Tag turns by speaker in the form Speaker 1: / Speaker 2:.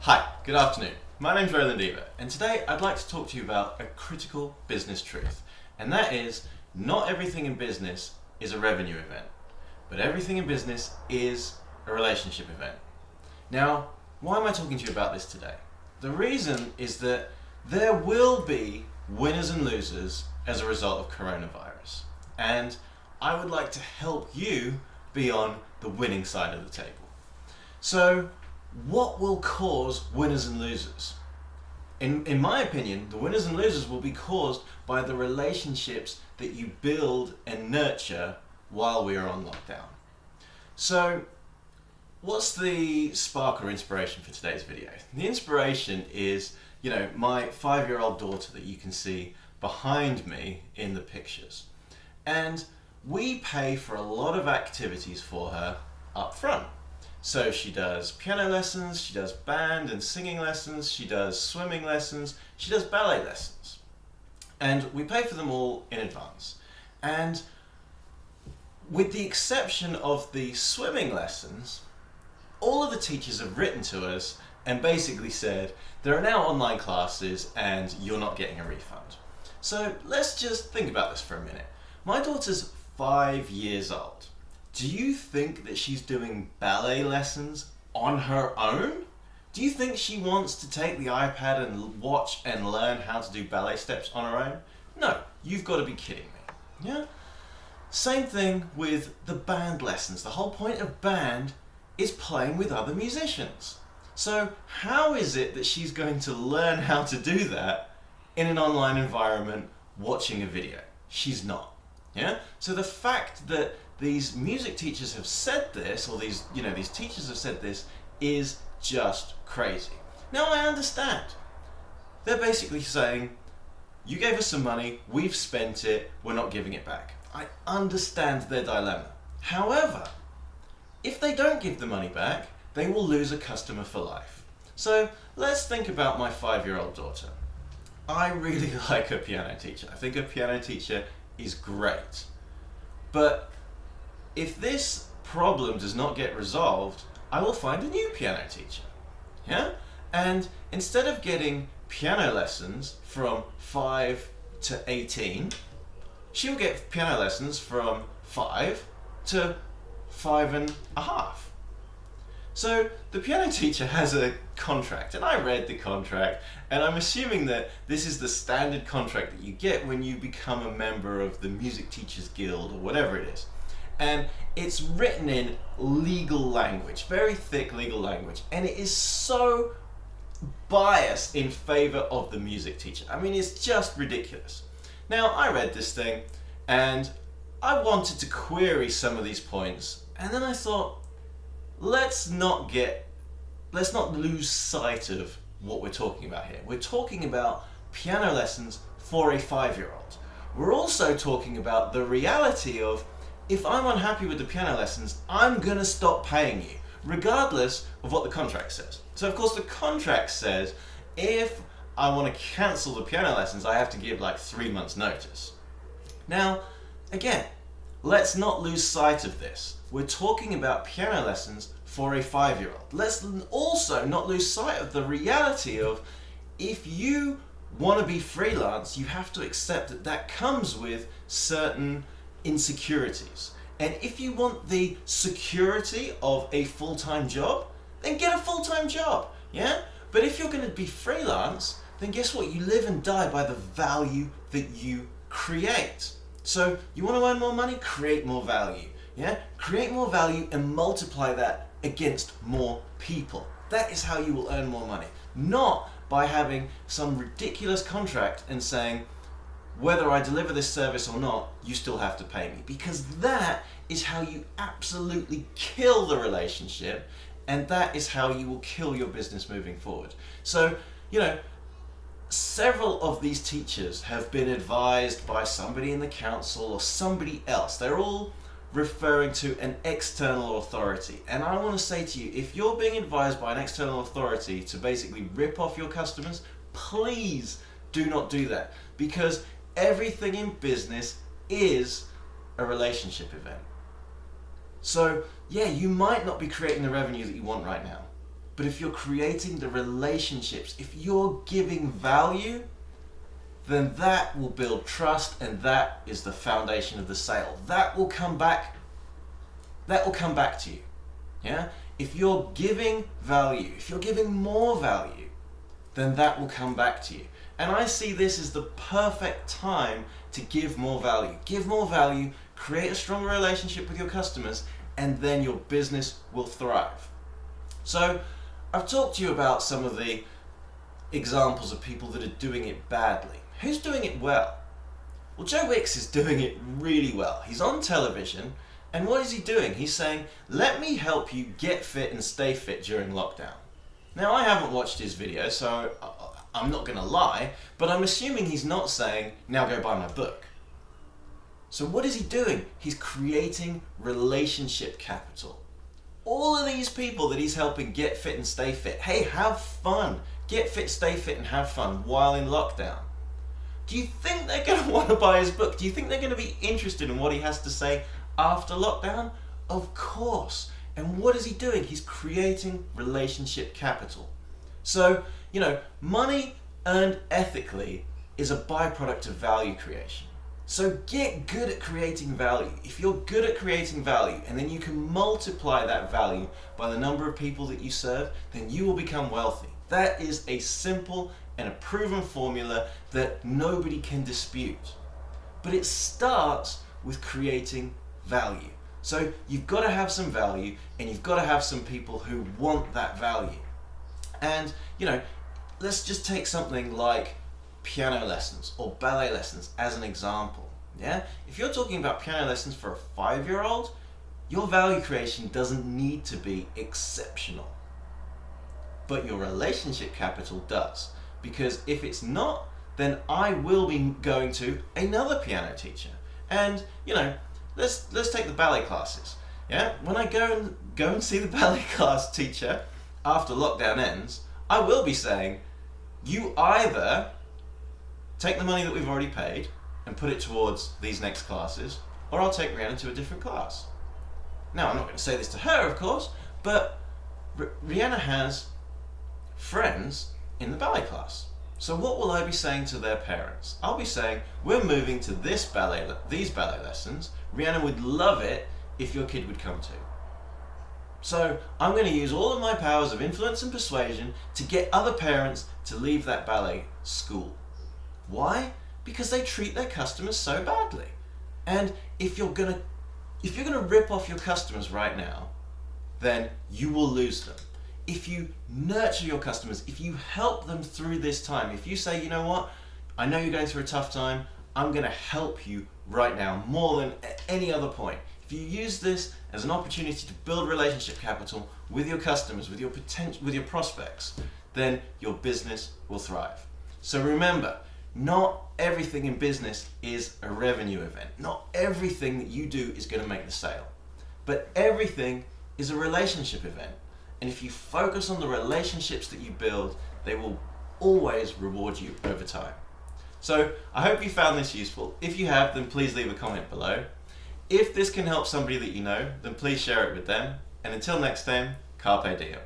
Speaker 1: Hi, good afternoon. My name's Roland Eva, and today I'd like to talk to you about a critical business truth, and that is not everything in business is a revenue event, but everything in business is a relationship event. Now, why am I talking to you about this today? The reason is that there will be winners and losers as a result of coronavirus, and I would like to help you be on the winning side of the table. So, what will cause winners and losers? In my opinion, the winners and losers will be caused by the relationships that you build and nurture while we are on lockdown. So, what's the spark or inspiration for today's video? The inspiration is, my 5-year-old daughter that you can see behind me in the pictures. And we pay for a lot of activities for her up front. So she does piano lessons, she does band and singing lessons, she does swimming lessons, she does ballet lessons. And we pay for them all in advance. And with the exception of the swimming lessons, all of the teachers have written to us and basically said, there are now online classes and you're not getting a refund. So let's just think about this for a minute. My daughter's 5 years old. Do you think that she's doing ballet lessons on her own? Do you think she wants to take the iPad and watch and learn how to do ballet steps on her own? No, you've got to be kidding me. Yeah? Same thing with the band lessons. The whole point of band is playing with other musicians. So how is it that she's going to learn how to do that in an online environment watching a video? She's not. Yeah? So the fact that these music teachers have said this, or these teachers have said this, is just crazy. Now I understand. They're basically saying, you gave us some money, we've spent it, we're not giving it back. I understand their dilemma. However, if they don't give the money back, they will lose a customer for life. So let's think about my 5-year-old daughter. I really like a piano teacher. I think a piano teacher is great. But if this problem does not get resolved, I will find a new piano teacher. Yeah? And instead of getting piano lessons from 5 to 18, she'll get piano lessons from 5 to 5.5. So the piano teacher has a contract, and I read the contract, and I'm assuming that this is the standard contract that you get when you become a member of the Music Teachers Guild or whatever it is. And it's written in legal language, very thick legal language, and it is so biased in favor of the music teacher. I mean, it's just ridiculous. Now, I read this thing, and I wanted to query some of these points, and then I thought, let's not lose sight of what we're talking about here. We're talking about piano lessons for a 5-year-old. We're also talking about the reality of, if I'm unhappy with the piano lessons, I'm gonna stop paying you, regardless of what the contract says. So of course the contract says, if I want to cancel the piano lessons, I have to give like 3 months notice. Now, again, let's not lose sight of this. We're talking about piano lessons for a 5-year-old. Let's also not lose sight of the reality of, if you want to be freelance, you have to accept that that comes with certain insecurities. And if you want the security of a full-time job, then get a full-time job, yeah? But if you're going to be freelance, then guess what? You live and die by the value that you create. So you want to earn more money? Create more value, yeah? Create more value and multiply that against more people. That is how you will earn more money. Not by having some ridiculous contract and saying, whether I deliver this service or not, you still have to pay me. Because that is how you absolutely kill the relationship, and that is how you will kill your business moving forward. So, several of these teachers have been advised by somebody in the council or somebody else. They're all referring to an external authority. And I want to say to you, if you're being advised by an external authority to basically rip off your customers, please do not do that. Because everything in business is a relationship event. So, yeah, you might not be creating the revenue that you want right now, But if you're creating the relationships, if you're giving value, then that will build trust, and that is the foundation of the sale. That will come back to you. Yeah? If you're giving value, if you're giving more value, then that will come back to you. And I see this as the perfect time to give more value. Give more value, create a stronger relationship with your customers, and then your business will thrive. So I've talked to you about some of the examples of people that are doing it badly. Who's doing it well? Well, Joe Wicks is doing it really well. He's on television, and what is he doing? He's saying, let me help you get fit and stay fit during lockdown. Now, I haven't watched his video, so I'm not going to lie, but I'm assuming he's not saying, now go buy my book. So what is he doing? He's creating relationship capital. All of these people that he's helping get fit and stay fit, hey, have fun. Get fit, stay fit, and have fun while in lockdown. Do you think they're going to want to buy his book? Do you think they're going to be interested in what he has to say after lockdown? Of course. And what is he doing? He's creating relationship capital. So, money earned ethically is a byproduct of value creation. So get good at creating value. If you're good at creating value, and then you can multiply that value by the number of people that you serve, then you will become wealthy. That is a simple and a proven formula that nobody can dispute. But it starts with creating value. So you've got to have some value, and you've got to have some people who want that value. And, let's just take something like piano lessons or ballet lessons as an example. Yeah? If you're talking about piano lessons for a 5-year-old, your value creation doesn't need to be exceptional. But your relationship capital does. Because if it's not, then I will be going to another piano teacher. And, let's take the ballet classes. Yeah? When I go and see the ballet class teacher after lockdown ends, I will be saying, you either take the money that we've already paid and put it towards these next classes, or I'll take Rihanna to a different class. Now, I'm not going to say this to her, of course, but Rihanna has friends in the ballet class. So what will I be saying to their parents? I'll be saying, we're moving to these ballet lessons. Rihanna would love it if your kid would come too. So I'm going to use all of my powers of influence and persuasion to get other parents to leave that ballet school. Why? Because they treat their customers so badly. And if you're going to rip off your customers right now, then you will lose them. If you nurture your customers, if you help them through this time, if you say, you know what, I know you're going through a tough time, I'm going to help you right now more than at any other point. If you use this as an opportunity to build relationship capital with your customers, with your prospects, then your business will thrive. So remember, not everything in business is a revenue event. Not everything that you do is going to make the sale. But everything is a relationship event. And if you focus on the relationships that you build, they will always reward you over time. So I hope you found this useful. If you have, then please leave a comment below. If this can help somebody that you know, then please share it with them. And until next time, carpe diem.